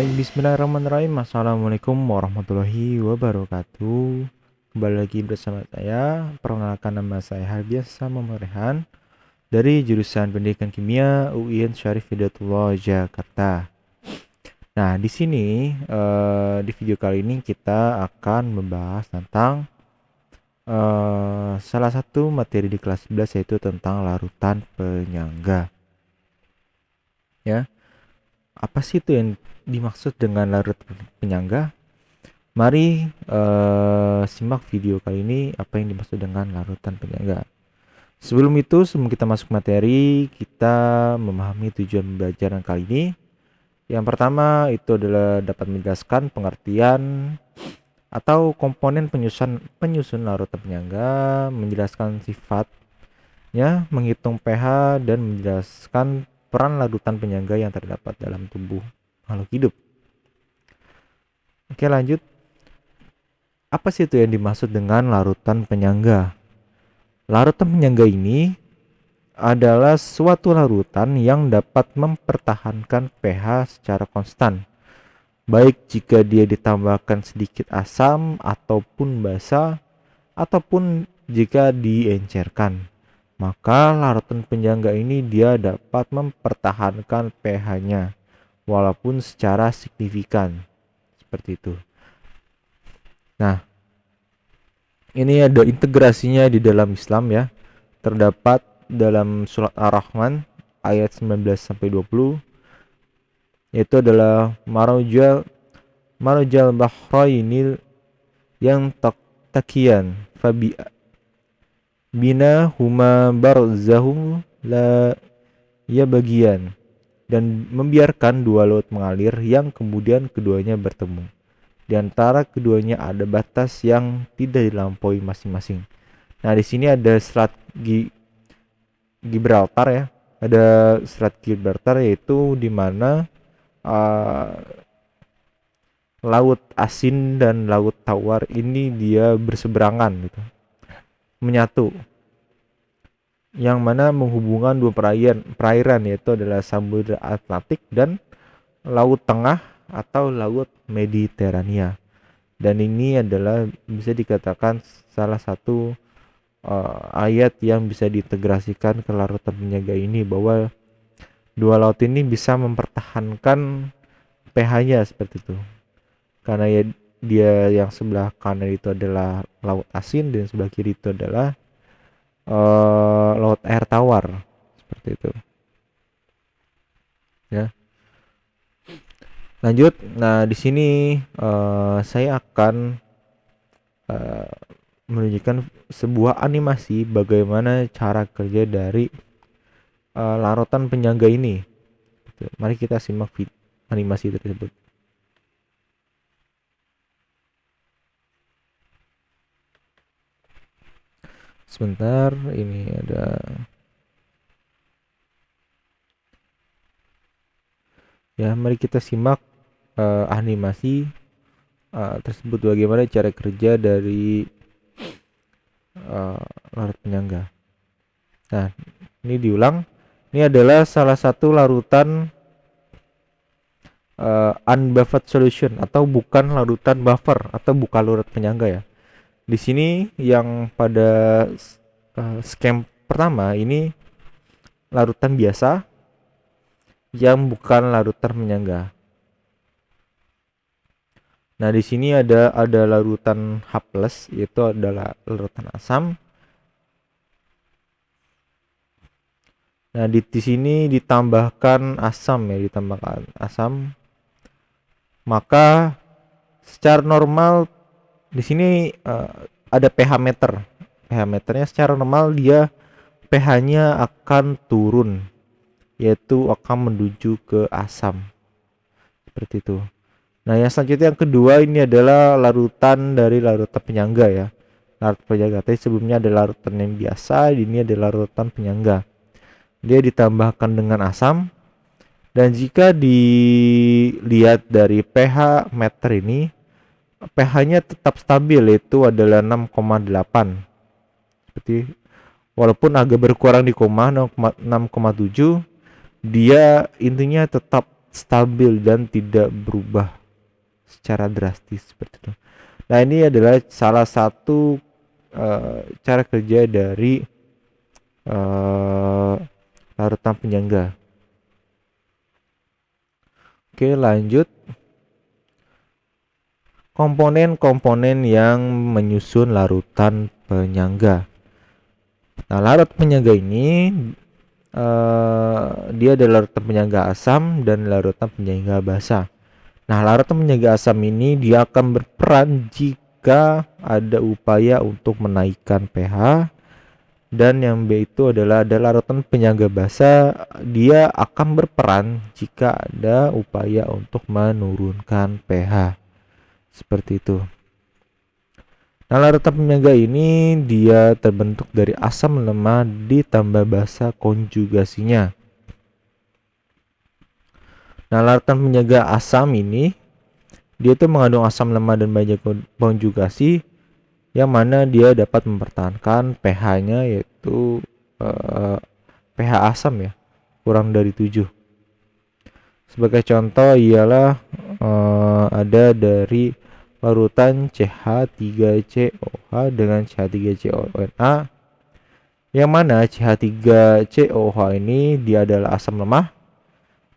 Baik, bismillahirrahmanirrahim. Assalamualaikum warahmatullahi wabarakatuh. Kembali lagi bersama saya. Perkenalkan, nama saya Harbiasa Memerehan dari jurusan Pendidikan Kimia UIN Syarif Hidayatullah Jakarta. Nah, di sini di video kali ini kita akan membahas tentang salah satu materi di kelas 11, yaitu tentang larutan penyangga. Ya. Apa sih itu yang dimaksud dengan larut penyangga? Mari simak video kali ini apa yang dimaksud dengan larutan penyangga. Sebelum kita masuk materi, kita memahami tujuan pembelajaran kali ini. Yang pertama itu adalah dapat menjelaskan pengertian atau komponen penyusun larutan penyangga, menjelaskan sifatnya, menghitung pH, dan menjelaskan peran larutan penyangga yang terdapat dalam tubuh makhluk hidup. Oke, lanjut. Apa sih itu yang dimaksud dengan larutan penyangga? Larutan penyangga ini adalah suatu larutan yang dapat mempertahankan pH secara konstan, baik jika dia ditambahkan sedikit asam ataupun basa, ataupun jika diencerkan. Maka larutan penyangga ini dia dapat mempertahankan pH-nya walaupun secara signifikan. Seperti itu. Nah, ini ada integrasinya di dalam Islam ya. Terdapat dalam surat Ar-Rahman ayat 19 sampai 20, yaitu adalah marujal bahrainil yang takian fabi bina huma barzahum la ya bagian, dan membiarkan dua laut mengalir yang kemudian keduanya bertemu. Di antara keduanya ada batas yang tidak dilampaui masing-masing. Nah, di sini ada selat Gibraltar ya. Ada selat Gibraltar, yaitu di mana laut asin dan laut tawar ini dia berseberangan gitu, menyatu, yang mana menghubungkan dua perairan, yaitu adalah Samudra Atlantik dan Laut Tengah atau Laut Mediterania. Dan ini adalah bisa dikatakan salah satu ayat yang bisa diintegrasikan ke larutan penyangga ini, bahwa dua laut ini bisa mempertahankan pH-nya seperti itu. Karena ya dia yang sebelah kanan itu adalah laut asin dan sebelah kiri itu adalah laut air tawar, seperti itu ya. Lanjut. Nah, di sini saya akan menunjukkan sebuah animasi bagaimana cara kerja dari larutan penyangga ini. Mari kita simak animasi tersebut. Sebentar, ini ada ya. Mari kita simak animasi tersebut, bagaimana cara kerja dari larut penyangga. Nah, ini diulang. Ini adalah salah satu larutan unbuffered solution, atau bukan larutan buffer, atau bukan larut penyangga ya. Di sini yang pada skem pertama ini larutan biasa yang bukan larutan penyangga. Nah, di sini ada larutan H+, yaitu adalah larutan asam. Nah, di sini ditambahkan asam ya, Maka secara normal di sini ada pH meter. pH meternya secara normal dia pH-nya akan turun, yaitu akan menuju ke asam. Seperti itu. Nah, yang selanjutnya yang kedua ini adalah larutan dari larutan penyangga ya. Larutan penyangga tadi sebelumnya ada larutan yang biasa, ini ada larutan penyangga. Dia ditambahkan dengan asam, dan jika dilihat dari pH meter ini, pH-nya tetap stabil, yaitu adalah 6,8. Seperti walaupun agak berkurang di koma 6,7, dia intinya tetap stabil dan tidak berubah secara drastis seperti itu. Nah, ini adalah salah satu cara kerja dari larutan penyangga. Oke, lanjut. Komponen-komponen yang menyusun larutan penyangga. Nah, larut penyangga ini dia ada larutan penyangga asam dan larutan penyangga basa. Nah, larutan penyangga asam ini dia akan berperan jika ada upaya untuk menaikkan pH, dan yang B itu adalah ada larutan penyangga basa, dia akan berperan jika ada upaya untuk menurunkan pH. Seperti itu. Nah, larutan penyangga ini dia terbentuk dari asam lemah ditambah basa konjugasinya. Nah, larutan penyangga asam ini dia itu mengandung asam lemah dan basa konjugasi, yang mana dia dapat mempertahankan pH-nya yaitu pH asam ya, kurang dari 7. Sebagai contoh ialah ada dari larutan CH3COH dengan CH3CONA, yang mana CH3COH ini dia adalah asam lemah,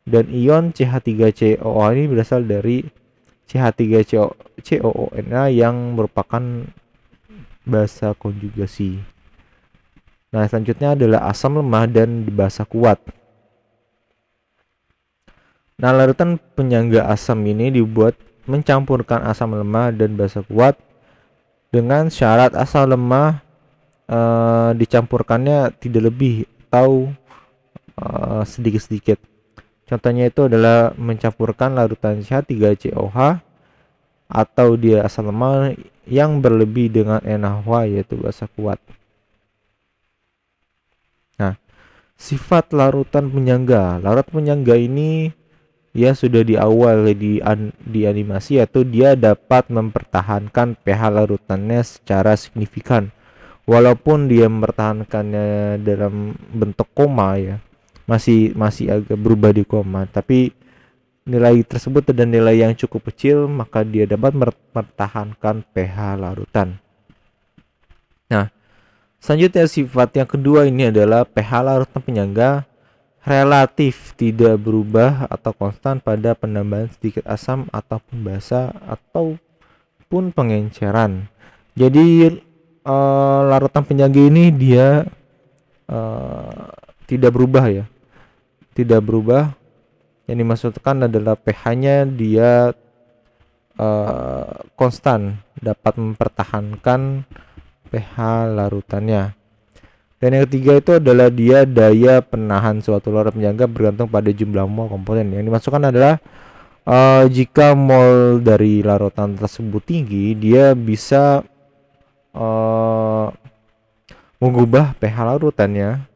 dan ion CH3COH ini berasal dari CH3CONA yang merupakan basa konjugasi. Nah, selanjutnya adalah asam lemah dan basa kuat. Nah, larutan penyangga asam ini dibuat mencampurkan asam lemah dan basa kuat dengan syarat asam lemah dicampurkannya tidak lebih atau sedikit-sedikit. Contohnya itu adalah mencampurkan larutan CH3COH atau dia asam lemah yang berlebih dengan NaOH yaitu basa kuat. Nah, sifat larutan penyangga. Larutan penyangga ini ya sudah di awal di animasi, yaitu dia dapat mempertahankan pH larutannya secara signifikan. Walaupun dia mempertahankannya dalam bentuk koma ya, masih agak berubah di koma, tapi nilai tersebut dan nilai yang cukup kecil, maka dia dapat mempertahankan pH larutan. Nah, selanjutnya sifat yang kedua ini adalah pH larutan penyangga relatif tidak berubah atau konstan pada penambahan sedikit asam ataupun basa ataupun pengenceran. Jadi larutan penyangga ini dia tidak berubah ya, tidak berubah. Yang dimaksudkan adalah pH-nya dia konstan, dapat mempertahankan pH larutannya. Dan yang ketiga itu adalah dia daya penahan suatu larutan penyangga bergantung pada jumlah mol komponen. Yang dimasukkan adalah jika mol dari larutan tersebut tinggi, dia bisa mengubah pH larutannya.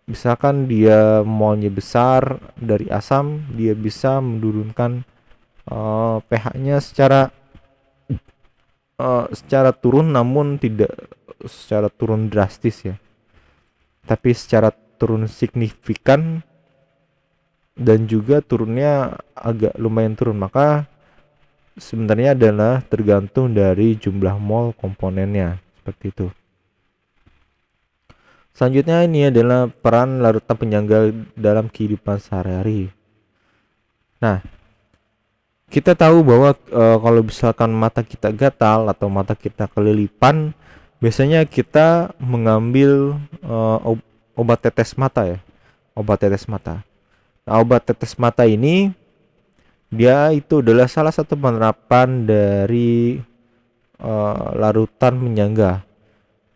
Misalkan dia molnya besar dari asam, dia bisa menurunkan pH-nya secara turun, namun tidak secara turun drastis ya, tapi secara turun signifikan dan juga turunnya agak lumayan turun. Maka sebenarnya adalah tergantung dari jumlah mol komponennya, seperti itu. Selanjutnya ini adalah peran larutan penyangga dalam kehidupan sehari-hari. Nah, kita tahu bahwa kalau misalkan mata kita gatal atau mata kita kelilipan, biasanya kita mengambil obat tetes mata ya, obat tetes mata. Nah, obat tetes mata ini dia itu adalah salah satu penerapan dari larutan penyangga,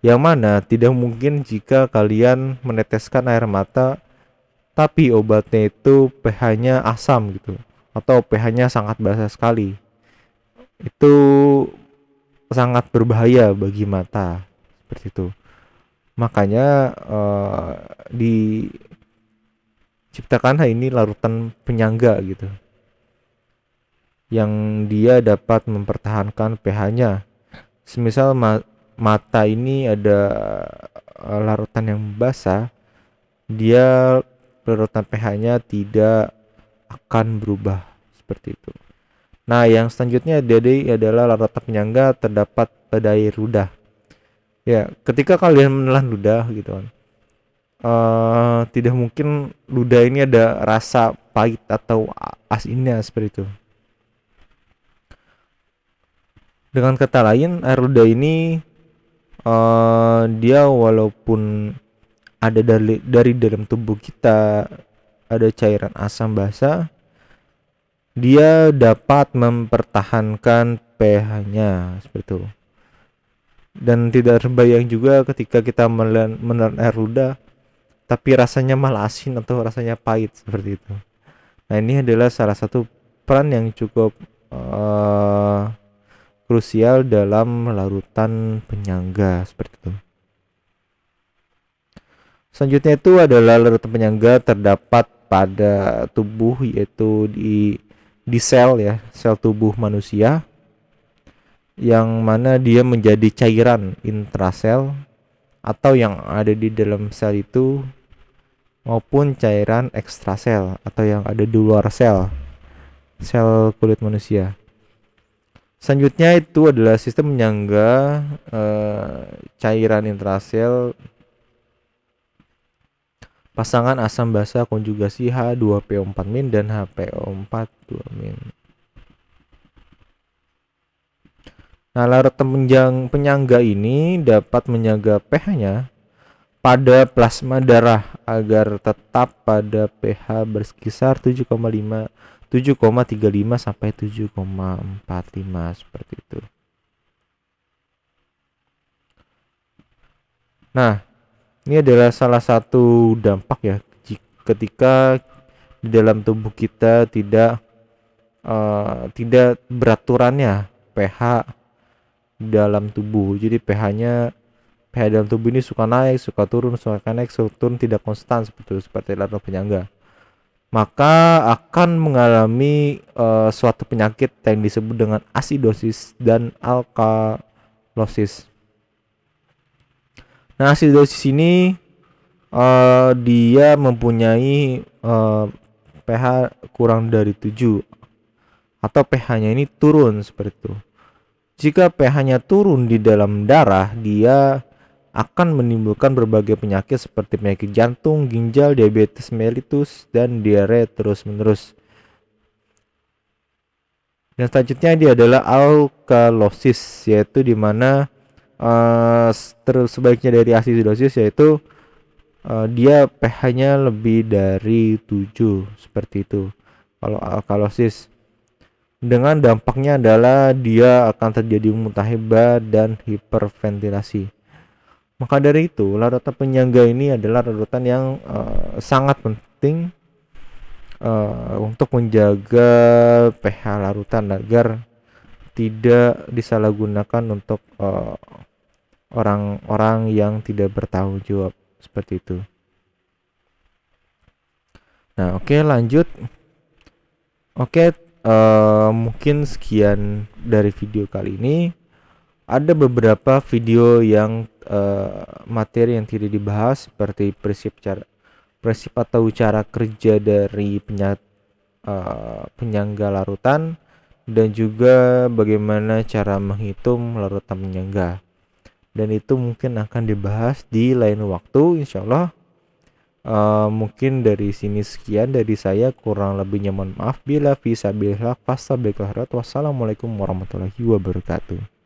yang mana tidak mungkin jika kalian meneteskan air mata tapi obatnya itu pH-nya asam gitu, atau pH-nya sangat basa sekali. Itu sangat berbahaya bagi mata, seperti itu. Makanya diciptakan ini larutan penyangga gitu, yang dia dapat mempertahankan pH-nya. Semisal mata ini ada larutan yang basah, dia larutan pH-nya tidak akan berubah seperti itu. Nah, yang selanjutnya adalah larutan penyangga terdapat pada air ludah. Ya, ketika kalian menelan ludah gitu kan, tidak mungkin ludah ini ada rasa pahit atau asinnya seperti itu. Dengan kata lain, air ludah ini dia walaupun ada dari dalam tubuh kita ada cairan asam basa, dia dapat mempertahankan pH-nya seperti itu. Dan tidak terbayang juga ketika kita menelan air ludah tapi rasanya malah asin atau rasanya pahit seperti itu. Nah, ini adalah salah satu peran yang cukup krusial dalam larutan penyangga seperti itu. Selanjutnya itu adalah larutan penyangga terdapat pada tubuh, yaitu di sel ya, sel tubuh manusia, yang mana dia menjadi cairan intrasel atau yang ada di dalam sel itu, maupun cairan ekstrasel atau yang ada di luar sel kulit manusia. Selanjutnya itu adalah sistem penyangga cairan intrasel pasangan asam basa konjugasi H2PO4- dan HPO4-2-. Nah, larutan penyangga ini dapat menjaga pH-nya pada plasma darah agar tetap pada pH berkisar 7,35 sampai 7,45 seperti itu. Nah, ini adalah salah satu dampak ya ketika di dalam tubuh kita tidak beraturannya pH dalam tubuh. Jadi pH dalam tubuh ini suka naik, suka turun, tidak konstan seperti larutan penyangga. Maka akan mengalami suatu penyakit yang disebut dengan asidosis dan alkalosis. Nah, asidosis ini dia mempunyai pH kurang dari 7 atau pH-nya ini turun seperti itu. Jika pH-nya turun di dalam darah, dia akan menimbulkan berbagai penyakit seperti penyakit jantung, ginjal, diabetes mellitus, dan diare terus-menerus. Dan selanjutnya dia adalah alkalosis, yaitu dimana terus sebaliknya dari asidosis, yaitu dia pH-nya lebih dari 7 seperti itu. Kalau alkalosis, dengan dampaknya adalah dia akan terjadi muntah hebat dan hiperventilasi. Maka dari itu, larutan penyangga ini adalah larutan yang sangat penting untuk menjaga pH larutan agar tidak disalahgunakan untuk orang-orang yang tidak bertanggung jawab seperti itu. Nah, oke, lanjut. Oke, mungkin sekian dari video kali ini. Ada beberapa video yang materi yang tidak dibahas, seperti prinsip atau cara kerja dari penyangga larutan, dan juga bagaimana cara menghitung larutan penyangga. Dan itu mungkin akan dibahas di lain waktu, insyaallah. Mungkin dari sini sekian dari saya, kurang lebihnya mohon maaf. Bila fisabilillah, fastabiqul khairat. Wassalamualaikum warahmatullahi wabarakatuh.